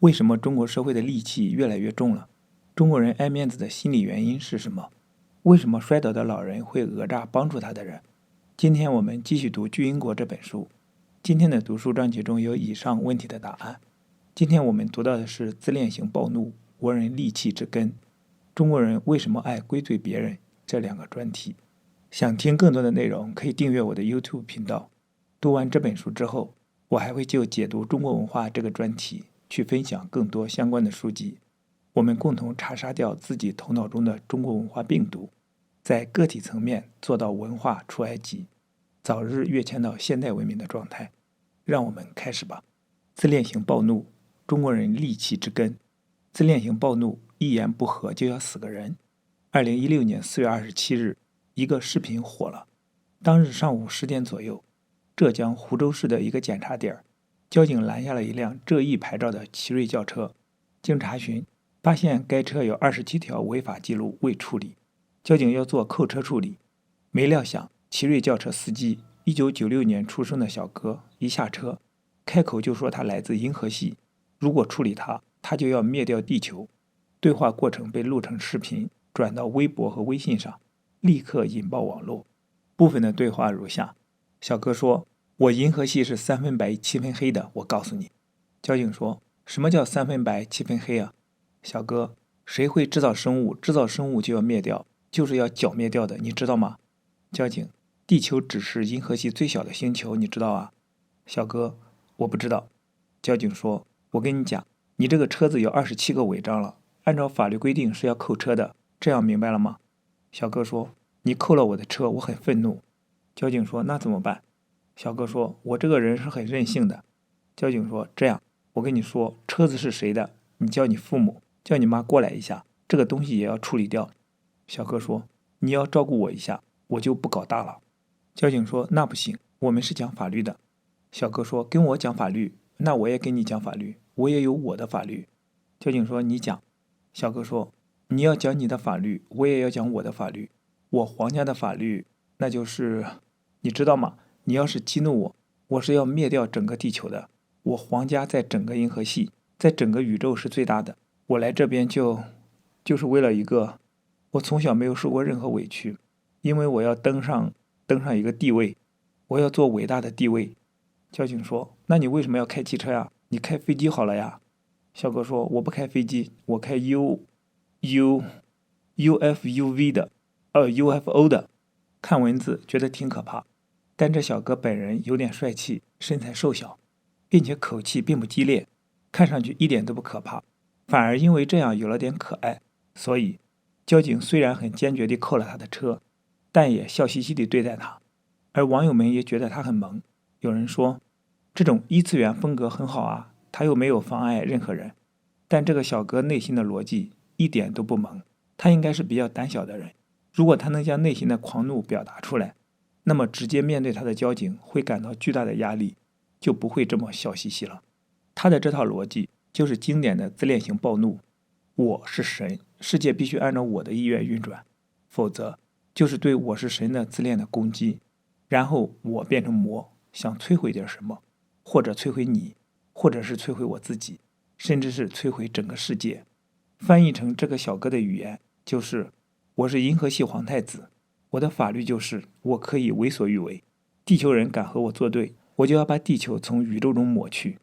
为什么中国社会的戾气越来越重了？中国人爱面子的心理原因是什么？为什么摔倒的老人会讹诈帮助他的人？今天我们继续读《巨婴国》这本书。今天的读书章节中有以上问题的答案。今天我们读到的是自恋型暴怒，国人戾气之根。中国人为什么爱归罪别人？这两个专题。想听更多的内容，可以订阅我的 YouTube 频道。读完这本书之后，我还会就解读中国文化这个专题去分享更多相关的书籍，我们共同查杀掉自己头脑中的中国文化病毒，在个体层面做到文化出埃及，早日跃迁到现代文明的状态。让我们开始吧。自恋型暴怒，中国人戾气之根。自恋型暴怒，一言不合就要死个人。2016年4月27日，一个视频火了。当日上午10点左右，浙江湖州市的一个检查点，交警拦下了一辆浙 E 牌照的奇瑞轿车。经查询，发现该车有27条违法记录未处理，交警要做扣车处理。没料想，奇瑞轿车司机1996年出生的小哥一下车，开口就说他来自银河系，如果处理他就要灭掉地球。对话过程被录成视频，转到微博和微信上，立刻引爆网络。部分的对话如下：小哥说，我银河系是3分白7分黑的，我告诉你。交警说，什么叫3分白7分黑啊？小哥，谁会制造生物？制造生物就要灭掉，就是要剿灭掉的，你知道吗？交警，地球只是银河系最小的星球，你知道啊？小哥，我不知道。交警说，我跟你讲，你这个车子有27个违章了，按照法律规定是要扣车的，这样明白了吗？小哥说，你扣了我的车，我很愤怒。交警说，那怎么办？小哥说，我这个人是很任性的。交警说，这样，我跟你说，车子是谁的，你叫你父母，叫你妈过来一下，这个东西也要处理掉。小哥说，你要照顾我一下，我就不搞大了。交警说，那不行，我们是讲法律的。小哥说，跟我讲法律，那我也跟你讲法律，我也有我的法律。交警说，你讲。小哥说，你要讲你的法律，我也要讲我的法律。我皇家的法律，那就是你知道吗？你要是激怒我，我是要灭掉整个地球的。我皇家在整个银河系，在整个宇宙是最大的。我来这边就是为了一个，我从小没有受过任何委屈，因为我要登上一个地位，我要做伟大的地位。交警说，那你为什么要开汽车呀？你开飞机好了呀。小哥说，我不开飞机，我开 UFO 的。看文字觉得挺可怕，但这小哥本人有点帅气，身材瘦小，并且口气并不激烈，看上去一点都不可怕，反而因为这样有了点可爱。所以交警虽然很坚决地扣了他的车，但也笑嘻嘻地对待他。而网友们也觉得他很萌，有人说，这种异次元风格很好啊，他又没有妨碍任何人。但这个小哥内心的逻辑一点都不萌，他应该是比较胆小的人。如果他能将内心的狂怒表达出来，那么直接面对他的交警会感到巨大的压力，就不会这么笑嘻嘻了。他的这套逻辑就是经典的自恋型暴怒。我是神，世界必须按照我的意愿运转，否则就是对我是神的自恋的攻击。然后我变成魔，想摧毁点什么，或者摧毁你，或者是摧毁我自己，甚至是摧毁整个世界。翻译成这个小哥的语言就是，我是银河系皇太子，我的法律就是我可以为所欲为，地球人敢和我作对，我就要把地球从宇宙中抹去。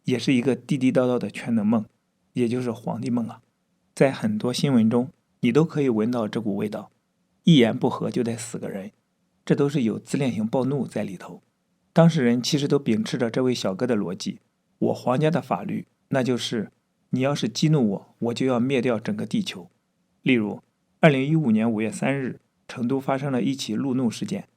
也是一个地地道道的全能梦，也就是皇帝梦啊。在很多新闻中你都可以闻到这股味道，一言不合就得死个人，这都是有自恋型暴怒在里头。当事人其实都秉持着这位小哥的逻辑，我皇家的法律那就是你要是激怒我，我就要灭掉整个地球。例如2015年5月3日，成都发生了一起路怒事件，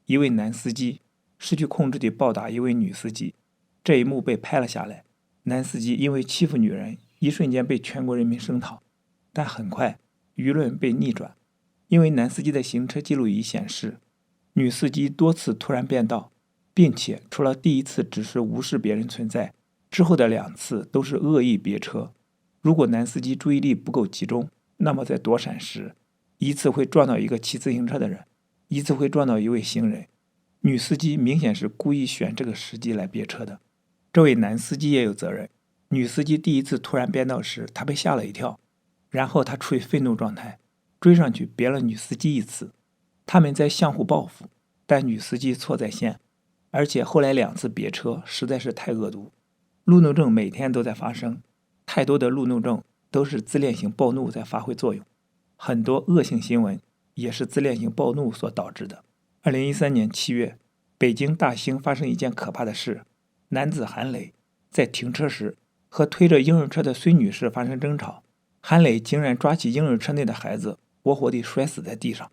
一位男司机失去控制地暴打一位女司机，这一幕被拍了下来。男司机因为欺负女人，一瞬间被全国人民声讨，但很快舆论被逆转，因为男司机的行车记录仪显示，女司机多次突然变道，并且除了第一次只是无视别人存在，之后的2次都是恶意别车。如果男司机注意力不够集中，那么在躲闪时，一次会撞到一个骑自行车的人，一次会撞到一位行人。女司机明显是故意选这个时机来别车的。这位男司机也有责任，女司机第一次突然变道时，他被吓了一跳，然后他处于愤怒状态，追上去别了女司机一次。他们在相互报复，但女司机错在先，而且后来2次别车实在是太恶毒。路怒症每天都在发生，太多的路怒症都是自恋型暴怒在发挥作用，很多恶性新闻也是自恋型暴怒所导致的。2013年7月，北京大兴发生一件可怕的事，男子韩磊在停车时和推着婴儿车的孙女士发生争吵，韩磊竟然抓起婴儿车内的孩子，活活地摔死在地上。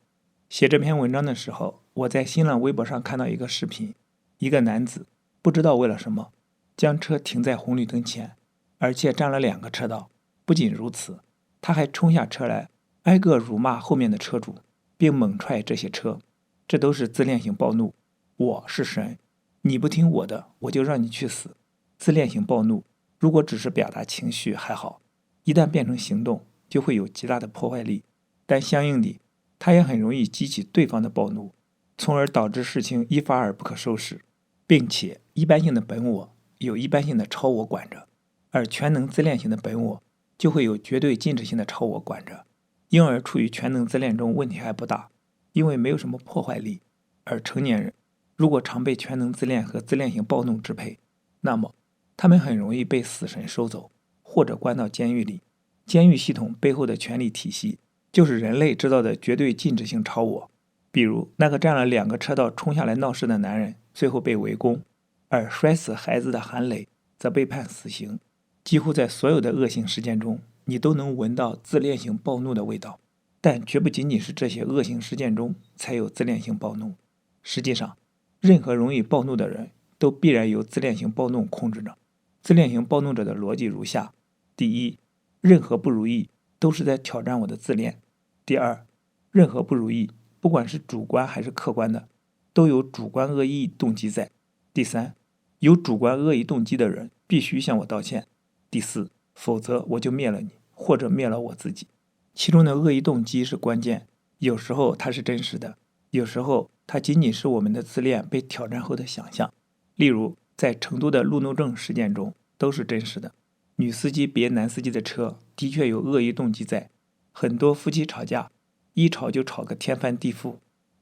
写这篇文章的时候，我在新浪微博上看到一个视频，一个男子不知道为了什么将车停在红绿灯前，而且占了2个车道。不仅如此，他还冲下车来，挨个辱骂后面的车主，并猛踹这些车。这都是自恋型暴怒。我是神，你不听我的，我就让你去死。自恋型暴怒如果只是表达情绪还好，一旦变成行动，就会有极大的破坏力。但相应地，它也很容易激起对方的暴怒，从而导致事情一发而不可收拾，并且一般性的本我有一般性的超我管着，而全能自恋型的本我就会有绝对禁止性的超我管着，因而处于全能自恋中问题还不大，因为没有什么破坏力。而成年人如果常被全能自恋和自恋型暴怒支配，那么他们很容易被死神收走，或者关到监狱里。监狱系统背后的权力体系就是人类制造的绝对禁止性超我。比如那个占了2个车道冲下来闹事的男人最后被围攻，而摔死孩子的韩磊则被判死刑。几乎在所有的恶性事件中，你都能闻到自恋型暴怒的味道，但绝不仅仅是这些恶性事件中才有自恋型暴怒。实际上，任何容易暴怒的人都必然由自恋型暴怒控制着。自恋型暴怒者的逻辑如下：第一，任何不如意都是在挑战我的自恋；第二，任何不如意，不管是主观还是客观的，都有主观恶意动机在；第三，有主观恶意动机的人必须向我道歉；第四，否则我就灭了你，或者灭了我自己。其中的恶意动机是关键，有时候它是真实的，有时候它仅仅是我们的自恋被挑战后的想象。例如在成都的路怒症事件中都是真实的，女司机别男司机的车的确有恶意动机在。很多夫妻吵架，一吵就吵个天翻地覆，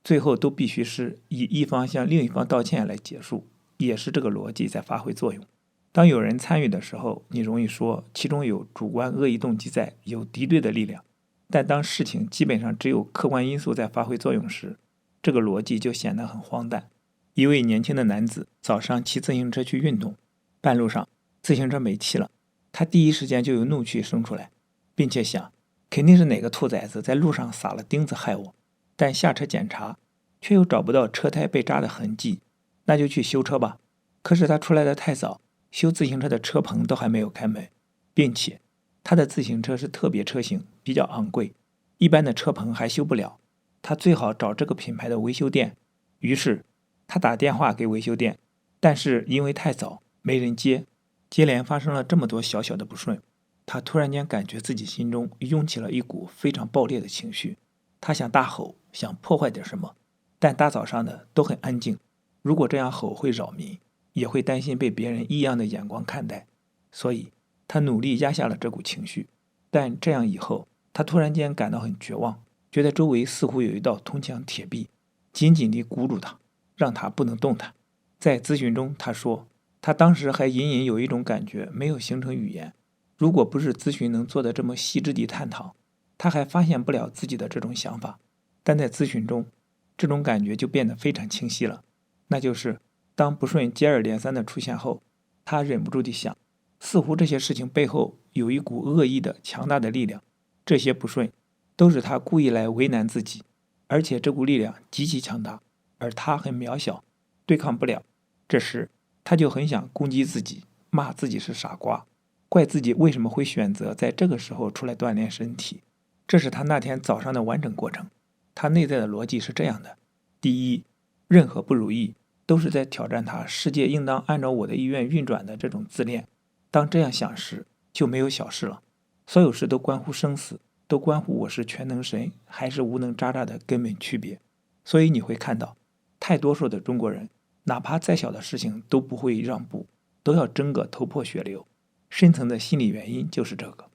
最后都必须是以一方向另一方道歉来结束，也是这个逻辑在发挥作用。当有人参与的时候，你容易说其中有主观恶意动机在，有敌对的力量，但当事情基本上只有客观因素在发挥作用时，这个逻辑就显得很荒诞。一位年轻的男子早上骑自行车去运动，半路上自行车没气了，他第一时间就有怒气生出来，并且想肯定是哪个兔崽子在路上撒了钉子害我，但下车检查却又找不到车胎被扎的痕迹，那就去修车吧。可是他出来的太早，修自行车的车棚都还没有开门，并且他的自行车是特别车型，比较昂贵，一般的车棚还修不了，他最好找这个品牌的维修店。于是他打电话给维修店，但是因为太早没人接，接连发生了这么多小小的不顺，他突然间感觉自己心中涌起了一股非常暴烈的情绪，他想大吼，想破坏点什么，但大早上的都很安静，如果这样吼会扰民，也会担心被别人异样的眼光看待，所以他努力压下了这股情绪。但这样以后，他突然间感到很绝望，觉得周围似乎有一道铜墙铁壁，紧紧地箍住他，让他不能动弹。在咨询中，他说他当时还隐隐有一种感觉没有形成语言，如果不是咨询能做得这么细致地探讨，他还发现不了自己的这种想法。但在咨询中，这种感觉就变得非常清晰了，那就是当不顺接二连三的出现后，他忍不住地想，似乎这些事情背后有一股恶意的强大的力量，这些不顺都是他故意来为难自己，而且这股力量极其强大，而他很渺小，对抗不了。这时他就很想攻击自己，骂自己是傻瓜，怪自己为什么会选择在这个时候出来锻炼身体。这是他那天早上的完整过程。他内在的逻辑是这样的：第一，任何不如意都是在挑战他世界应当按照我的意愿运转的这种自恋。当这样想时，就没有小事了，所有事都关乎生死，都关乎我是全能神还是无能渣渣的根本区别。所以你会看到，太多数的中国人哪怕再小的事情都不会让步，都要争个头破血流。深层的心理原因就是这个。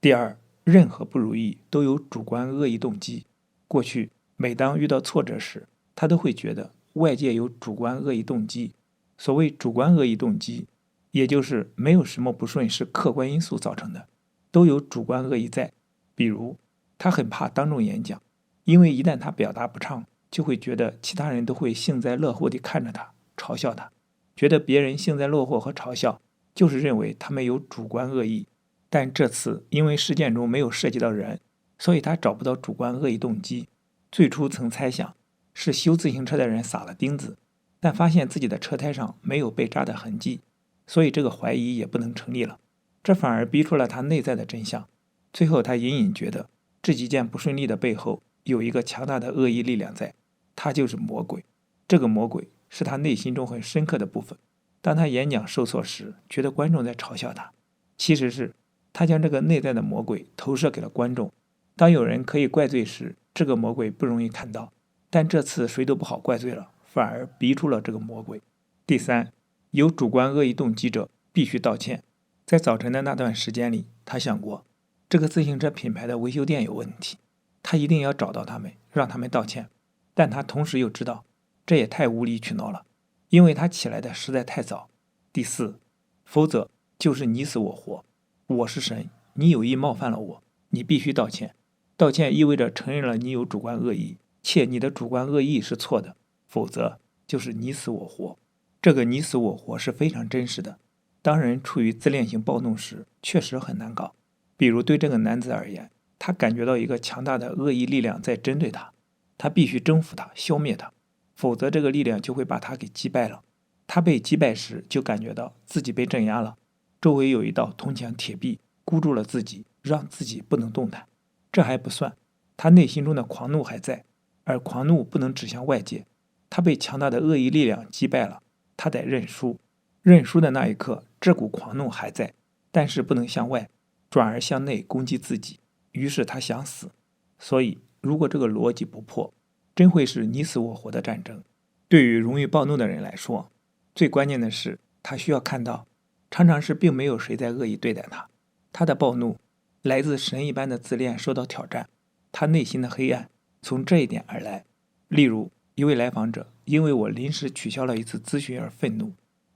第二，任何不如意都有主观恶意动机。过去每当遇到挫折时，他都会觉得外界有主观恶意动机。所谓主观恶意动机，也就是没有什么不顺是客观因素造成的，都有主观恶意在。比如他很怕当众演讲，因为一旦他表达不畅，就会觉得其他人都会幸灾乐祸地看着他，嘲笑他，觉得别人幸灾乐祸和嘲笑就是认为他们有主观恶意。但这次因为事件中没有涉及到人，所以他找不到主观恶意动机。最初曾猜想是修自行车的人撒了钉子，但发现自己的车胎上没有被扎的痕迹，所以这个怀疑也不能成立了。这反而逼出了他内在的真相。最后他隐隐觉得这几件不顺利的背后有一个强大的恶意力量在，他就是魔鬼。这个魔鬼是他内心中很深刻的部分。当他演讲受挫时，觉得观众在嘲笑他，其实是他将这个内在的魔鬼投射给了观众。当有人可以怪罪时，这个魔鬼不容易看到，但这次谁都不好怪罪了，反而逼出了这个魔鬼。第三，有主观恶意动机者必须道歉。在早晨的那段时间里，他想过这个自行车品牌的维修店有问题，他一定要找到他们，让他们道歉。但他同时又知道这也太无理取闹了，因为他起来的实在太早。第四，否则就是你死我活。我是神，你有意冒犯了我，你必须道歉。道歉意味着承认了你有主观恶意，且你的主观恶意是错的，否则就是你死我活。这个你死我活是非常真实的。当人处于自恋型暴怒时，确实很难搞。比如对这个男子而言，他感觉到一个强大的恶意力量在针对他，他必须征服他，消灭他，否则这个力量就会把他给击败了。他被击败时，就感觉到自己被镇压了，周围有一道铜墙铁壁箍住了自己，让自己不能动弹。这还不算，他内心中的狂怒还在，而狂怒不能指向外界。他被强大的恶意力量击败了，他得认输。认输的那一刻，这股狂怒还在，但是不能向外，转而向内攻击自己。于是他想死。所以如果这个逻辑不破，真会是你死我活的战争。对于容易暴怒的人来说，最关键的是他需要看到，常常是并没有谁在恶意对待他。他的暴怒来自神一般的自恋受到挑战，他内心的黑暗从这一点而来。例如一位来访者因为我临时取消了一次咨询而愤怒，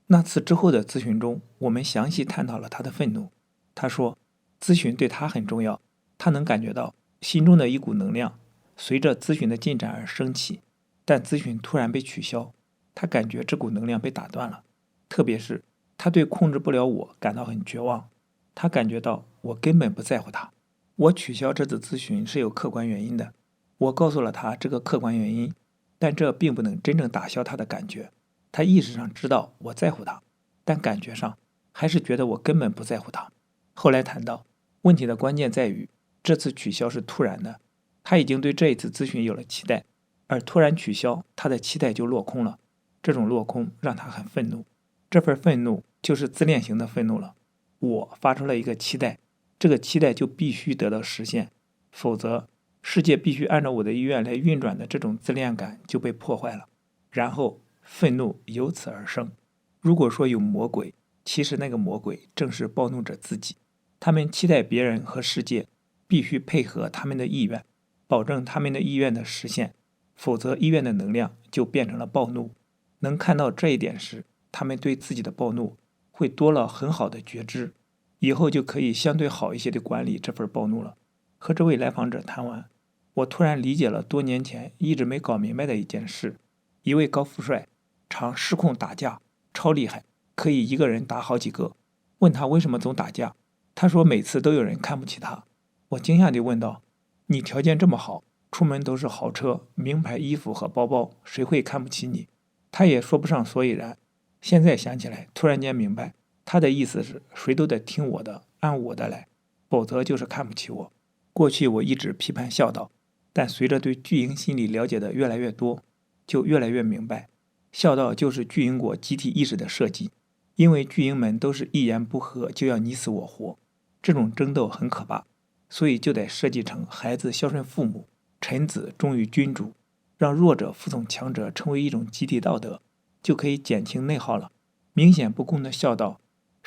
那次之后的咨询中，我们详细探讨了他的愤怒。他说咨询对他很重要，他能感觉到心中的一股能量随着咨询的进展而升起，但咨询突然被取消，他感觉这股能量被打断了。特别是他对控制不了我感到很绝望，他感觉到我根本不在乎他。我取消这次咨询是有客观原因的，我告诉了他这个客观原因，但这并不能真正打消他的感觉。他意识上知道我在乎他，但感觉上还是觉得我根本不在乎他。后来谈到问题的关键在于这次取消是突然的，他已经对这一次咨询有了期待，而突然取消，他的期待就落空了。这种落空让他很愤怒，这份愤怒就是自恋型的愤怒了。我发出了一个期待，这个期待就必须得到实现，否则世界必须按照我的意愿来运转的这种自恋感就被破坏了，然后愤怒由此而生。如果说有魔鬼，其实那个魔鬼正是暴怒者自己。他们期待别人和世界必须配合他们的意愿，保证他们的意愿的实现，否则意愿的能量就变成了暴怒。能看到这一点时，他们对自己的暴怒会多了很好的觉知，以后就可以相对好一些的管理这份暴怒了。和这位来访者谈完，我突然理解了多年前一直没搞明白的一件事。一位高富帅常失控打架，超厉害，可以一个人打好几个。问他为什么总打架，他说每次都有人看不起他。我惊讶地问道，你条件这么好，出门都是豪车、名牌衣服和包包，谁会看不起你？他也说不上所以然。现在想起来，突然间明白，他的意思是谁都得听我的，按我的来，否则就是看不起我。过去我一直批判孝道，但随着对巨婴心理了解的越来越多，就越来越明白，孝道就是巨婴国集体意识的设计。因为巨婴们都是一言不合就要你死我活，这种争斗很可怕，所以就得设计成孩子孝顺父母，臣子忠于君主，让弱者服从强者成为一种集体道德，就可以减轻内耗了。明显不公的孝道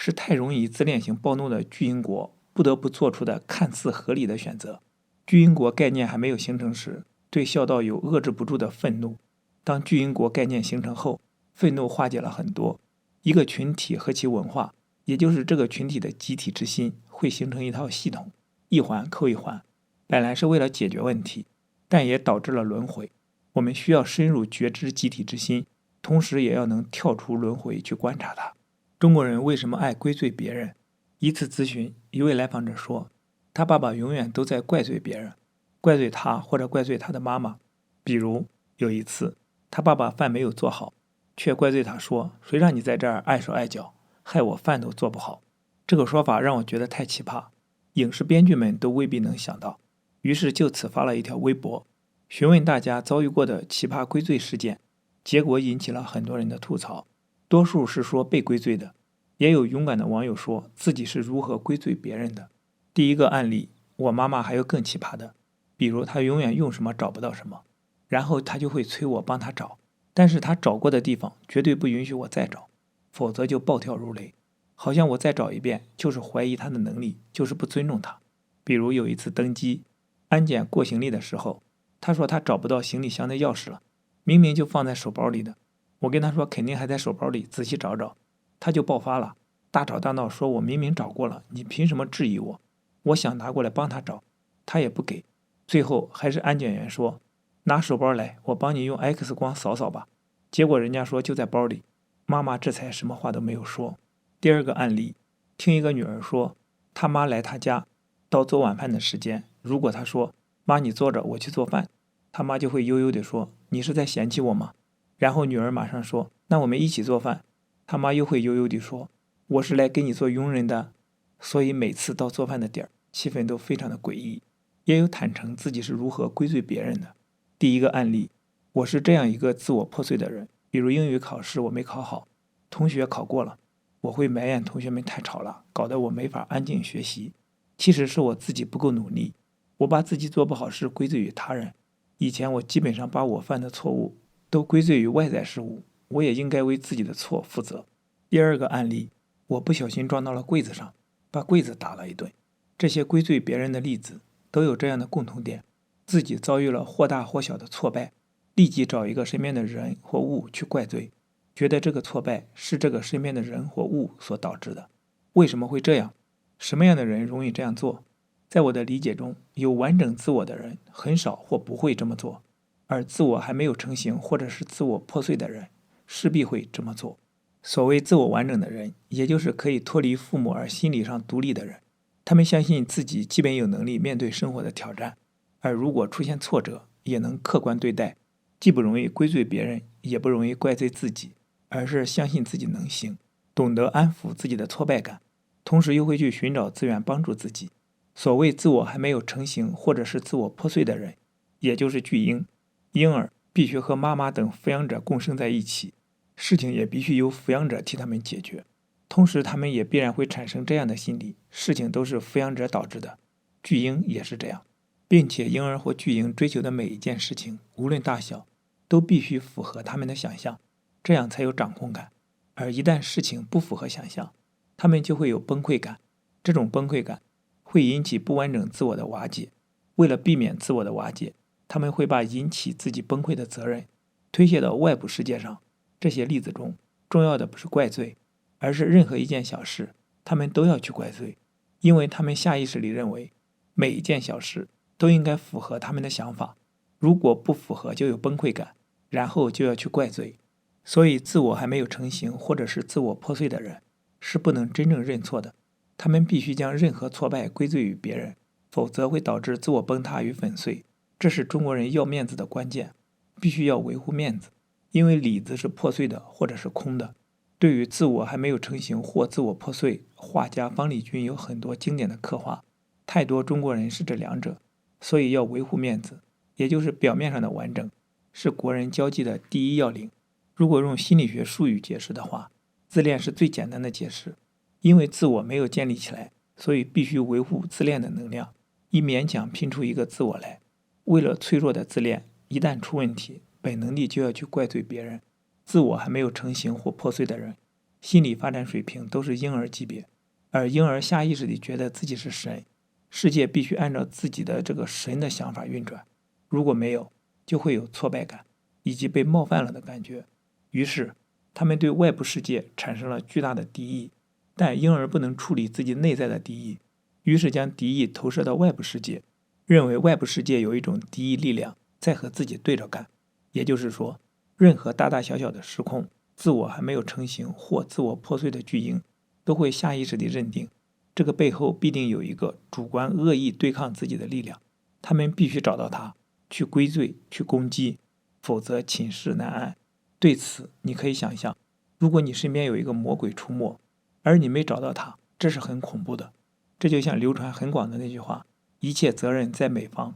是太容易自恋型暴怒的巨婴国不得不做出的看似合理的选择。巨婴国概念还没有形成时，对孝道有遏制不住的愤怒。当巨婴国概念形成后，愤怒化解了很多。一个群体和其文化，也就是这个群体的集体之心，会形成一套系统，一环扣一环。本来是为了解决问题，但也导致了轮回。我们需要深入觉知集体之心，同时也要能跳出轮回去观察它。中国人为什么爱归罪别人？一次咨询，一位来访者说，他爸爸永远都在怪罪别人，怪罪他或者怪罪他的妈妈。比如有一次，他爸爸饭没有做好，却怪罪他说，谁让你在这儿碍手碍脚，害我饭都做不好。这个说法让我觉得太奇葩，影视编剧们都未必能想到。于是就此发了一条微博，询问大家遭遇过的奇葩归罪事件，结果引起了很多人的吐槽。多数是说被归罪的，也有勇敢的网友说自己是如何归罪别人的。第一个案例，我妈妈还有更奇葩的，比如她永远用什么找不到什么，然后她就会催我帮她找，但是她找过的地方绝对不允许我再找，否则就暴跳如雷，好像我再找一遍就是怀疑她的能力，就是不尊重她。比如有一次登机安检过行李的时候，她说她找不到行李箱的钥匙了，明明就放在手包里的。我跟她说肯定还在手包里，仔细找找。她就爆发了，大吵大闹，说我明明找过了，你凭什么质疑我？我想拿过来帮她找，她也不给。最后还是安检员说，拿手包来，我帮你用 X 光扫扫吧。结果人家说就在包里，妈妈这才什么话都没有说。第二个案例，听一个女儿说，她妈来她家，到做晚饭的时间，如果她说，妈你坐着我去做饭，她妈就会悠悠地说，你是在嫌弃我吗？然后女儿马上说，那我们一起做饭，她妈又会悠悠地说，我是来给你做佣人的。所以每次到做饭的点儿，气氛都非常的诡异。也有坦诚自己是如何归罪别人的。第一个案例，我是这样一个自我破碎的人，比如英语考试我没考好，同学考过了，我会埋怨同学们太吵了，搞得我没法安静学习。其实是我自己不够努力，我把自己做不好事归罪于他人。以前我基本上把我犯的错误都归罪于外在事物，我也应该为自己的错负责。第二个案例，我不小心撞到了柜子上，把柜子打了一顿。这些归罪别人的例子都有这样的共同点，自己遭遇了或大或小的挫败，立即找一个身边的人或物去怪罪，觉得这个挫败是这个身边的人或物所导致的。为什么会这样？什么样的人容易这样做？在我的理解中，有完整自我的人很少或不会这么做，而自我还没有成型或者是自我破碎的人势必会这么做。所谓自我完整的人，也就是可以脱离父母而心理上独立的人，他们相信自己基本有能力面对生活的挑战，而如果出现挫折，也能客观对待，既不容易归罪别人，也不容易怪罪自己，而是相信自己能行，懂得安抚自己的挫败感，同时又会去寻找资源帮助自己。所谓自我还没有成型或者是自我破碎的人，也就是巨婴。婴儿必须和妈妈等抚养者共生在一起，事情也必须由抚养者替他们解决，同时他们也必然会产生这样的心理，事情都是抚养者导致的。巨婴也是这样，并且婴儿或巨婴追求的每一件事情，无论大小，都必须符合他们的想象，这样才有掌控感。而一旦事情不符合想象，他们就会有崩溃感，这种崩溃感会引起不完整自我的瓦解。为了避免自我的瓦解，他们会把引起自己崩溃的责任推卸到外部世界上。这些例子中，重要的不是怪罪，而是任何一件小事，他们都要去怪罪，因为他们下意识里认为，每一件小事都应该符合他们的想法，如果不符合就有崩溃感，然后就要去怪罪。所以自我还没有成型或者是自我破碎的人，是不能真正认错的。他们必须将任何挫败归罪于别人，否则会导致自我崩塌与粉碎。这是中国人要面子的关键，必须要维护面子，因为里子是破碎的或者是空的。对于自我还没有成型或自我破碎，画家方力钧有很多经典的刻画，太多中国人是这两者，所以要维护面子，也就是表面上的完整，是国人交际的第一要领。如果用心理学术语解释的话，自恋是最简单的解释，因为自我没有建立起来，所以必须维护自恋的能量，以勉强拼出一个自我来。为了脆弱的自恋，一旦出问题，本能力就要去怪罪别人。自我还没有成型或破碎的人，心理发展水平都是婴儿级别，而婴儿下意识地觉得自己是神，世界必须按照自己的这个神的想法运转，如果没有，就会有挫败感以及被冒犯了的感觉。于是他们对外部世界产生了巨大的敌意，但婴儿不能处理自己内在的敌意，于是将敌意投射到外部世界，认为外部世界有一种敌意力量在和自己对着干。也就是说，任何大大小小的失控、自我还没有成型或自我破碎的巨婴，都会下意识地认定这个背后必定有一个主观恶意对抗自己的力量，他们必须找到它，去归罪，去攻击，否则寝食难安。对此，你可以想象，如果你身边有一个魔鬼出没，而你没找到他，这是很恐怖的。这就像流传很广的那句话，一切责任在美方。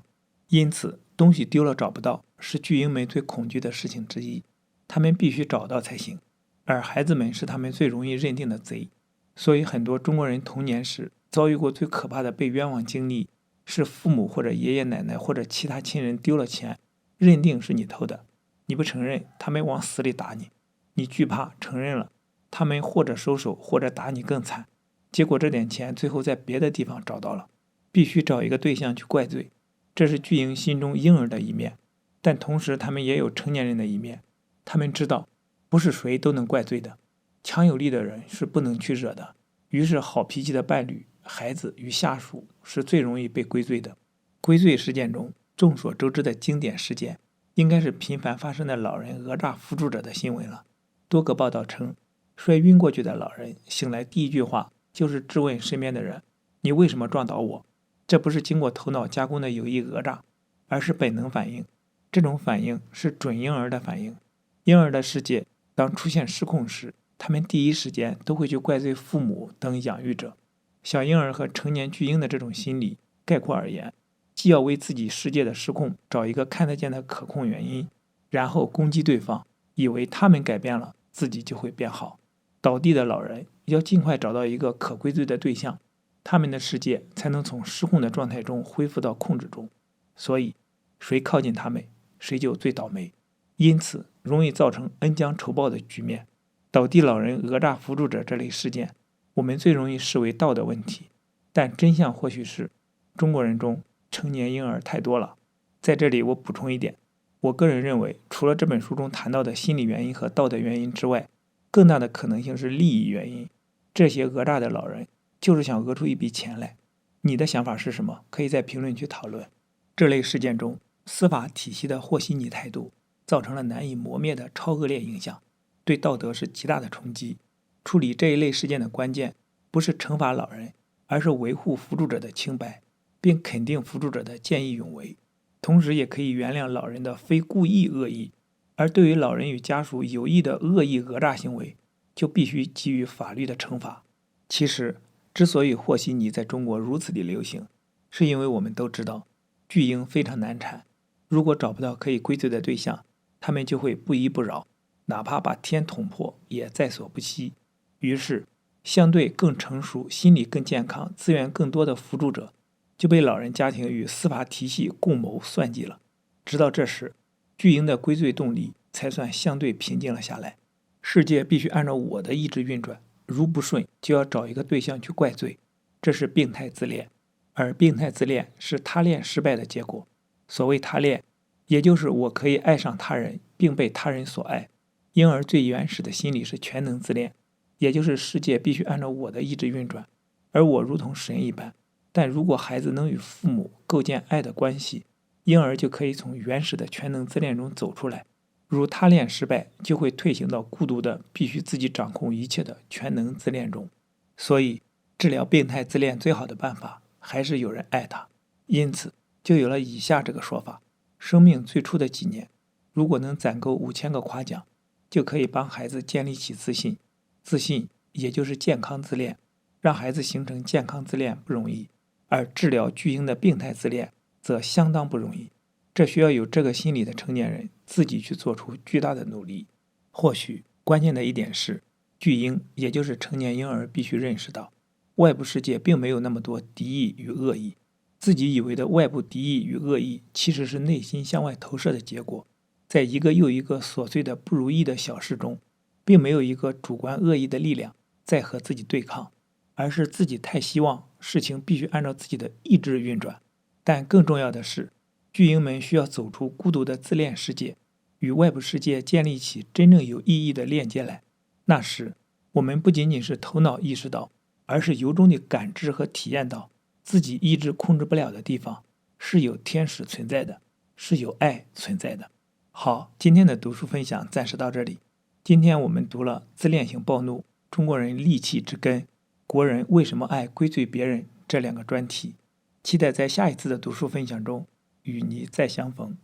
因此，东西丢了找不到，是巨婴们最恐惧的事情之一，他们必须找到才行。而孩子们是他们最容易认定的贼，所以很多中国人童年时遭遇过最可怕的被冤枉经历，是父母或者爷爷奶奶或者其他亲人丢了钱，认定是你偷的，你不承认，他们往死里打你，你惧怕承认了，他们或者收手或者打你更惨，结果这点钱最后在别的地方找到了，必须找一个对象去怪罪。这是巨婴心中婴儿的一面，但同时他们也有成年人的一面，他们知道不是谁都能怪罪的，强有力的人是不能去惹的，于是好脾气的伴侣、孩子与下属是最容易被归罪的。归罪事件中众所周知的经典事件，应该是频繁发生的老人讹诈扶助者的新闻了。多个报道称，摔晕过去的老人醒来第一句话就是质问身边的人：你为什么撞倒我？这不是经过头脑加工的有意讹诈，而是本能反应。这种反应是准婴儿的反应。婴儿的世界当出现失控时，他们第一时间都会去怪罪父母等养育者。小婴儿和成年巨婴的这种心理，概括而言，既要为自己世界的失控找一个看得见的可控原因，然后攻击对方，以为他们改变了，自己就会变好。倒地的老人要尽快找到一个可归罪的对象，他们的世界才能从失控的状态中恢复到控制中。所以，谁靠近他们，谁就最倒霉。因此，容易造成恩将仇报的局面。倒地老人讹诈扶助者这类事件，我们最容易视为道德问题，但真相或许是中国人中成年婴儿太多了。在这里我补充一点，我个人认为，除了这本书中谈到的心理原因和道德原因之外，更大的可能性是利益原因。这些讹诈的老人就是想讹出一笔钱来。你的想法是什么？可以在评论区讨论。这类事件中，司法体系的和稀泥态度造成了难以磨灭的超恶劣影响，对道德是极大的冲击。处理这一类事件的关键，不是惩罚老人，而是维护扶助者的清白，并肯定扶助者的见义勇为。同时也可以原谅老人的非故意恶意，而对于老人与家属有意的恶意讹诈行为，就必须给予法律的惩罚。其实，之所以和稀泥在中国如此的流行，是因为我们都知道，巨婴非常难产，如果找不到可以归罪的对象，他们就会不依不饶，哪怕把天捅破也在所不惜。于是，相对更成熟、心理更健康、资源更多的扶助者，就被老人家庭与司法体系共谋算计了。直到这时，巨婴的归罪动力才算相对平静了下来。世界必须按照我的意志运转，如不顺就要找一个对象去怪罪，这是病态自恋。而病态自恋是他恋失败的结果。所谓他恋，也就是我可以爱上他人，并被他人所爱。婴儿最原始的心理是全能自恋，也就是世界必须按照我的意志运转，而我如同神一般。但如果孩子能与父母构建爱的关系，婴儿就可以从原始的全能自恋中走出来。如他恋失败，就会退行到孤独的必须自己掌控一切的全能自恋中。所以，治疗病态自恋最好的办法还是有人爱他。因此，就有了以下这个说法：生命最初的几年，如果能攒够5000个夸奖，就可以帮孩子建立起自信。自信也就是健康自恋，让孩子形成健康自恋不容易，而治疗巨婴的病态自恋则相当不容易。这需要有这个心理的成年人自己去做出巨大的努力。或许关键的一点是，巨婴也就是成年婴儿必须认识到，外部世界并没有那么多敌意与恶意，自己以为的外部敌意与恶意其实是内心向外投射的结果。在一个又一个琐碎的不如意的小事中，并没有一个主观恶意的力量在和自己对抗，而是自己太希望事情必须按照自己的意志运转。但更重要的是，巨婴们需要走出孤独的自恋世界，与外部世界建立起真正有意义的链接来。那时，我们不仅仅是头脑意识到，而是由衷地感知和体验到，自己意志控制不了的地方是有天使存在的，是有爱存在的。好，今天的读书分享暂时到这里。今天我们读了自恋型暴怒、中国人戾气之根、国人为什么爱归罪别人这2个专题。期待在下一次的读书分享中与你再相逢。